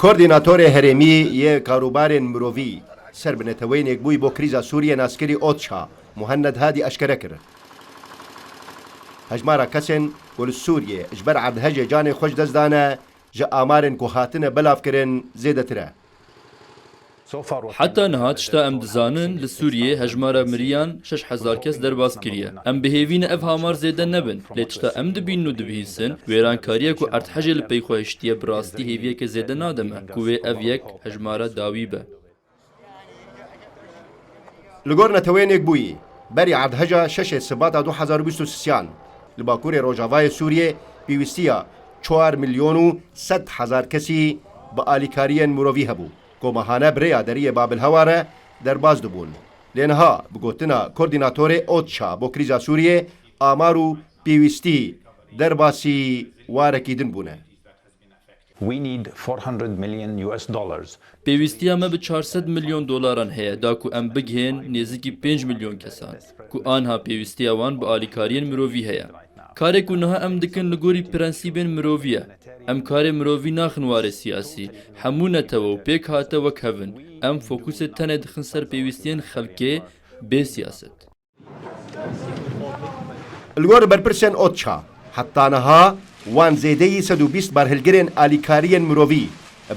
کوردیناتۆری هەرێمی یە کاروبارên mirovî ser bi netewênێک bûî bo krîza Sûriyê naskerî Otça Muhanned Hadî eşkere kir. Hejmara kesên ku li Sûriyê ji ber erdhejê canê xwe ji dest dane ji amarên ku hatine belavkirin zêdetir e. حتا نهات شتا ام دزانن لسوریه هجمارا مریان 6000 کس درباز کریه ام بهیوین اف هامار زیده نبن لیت شتا ام دبین و دبهیسن ویران کاریه کو ارتحجه لپی خوشتیه براستی هیویه که زیده نادمه کوه اف یک هجمارا داوی به لگور نتوینێک بووی بەری عەردهەجە 6 سباتا 2023 li Bakurê Rojavayê Sûriyê pîwîstiya 4 milyon û 100,000 kesî bi alîkariyên mirovî hebû. Komahane birêya deriyê Babilhewa re derbas dibûn. Lê niha bi gotina koordînatorê Otça bo krîza Sûriyê amar û pîwîstî derbasî warekî din bûne. We need $400 million. پێویستیە me bi 400 milyon dolaran heye da ku em bigihên nêzîkî 5 milyon kesan ku anha pêwîstiya wan bi alîkariyên mirovî heye. Karê ku niha em dikin li gorî prensîbên mirovî ye. Em karê mirovî naxin warê siyasî. Hemû netewe û pêk hate wek hevin. Em fokusê tenê dixin ser pêwîstiyên xelkê bê siyaset. Li gor berpirsên Otça heta niha wan zêdeyî 120 berhilgirên alîkariyên mirovî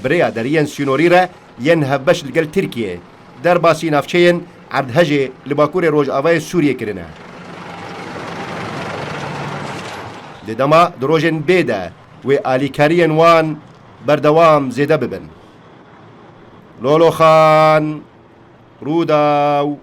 birêya deriyên Sînorî re yên hevbeş li gel Tirkiyê derbasî navçeyên erdhejê li Bakurê Rojavayê Sûriyê kirine. Li dema di rojên bê de wê alîkariyên wan berdewam zêde bibin. Loloxan Rûdaw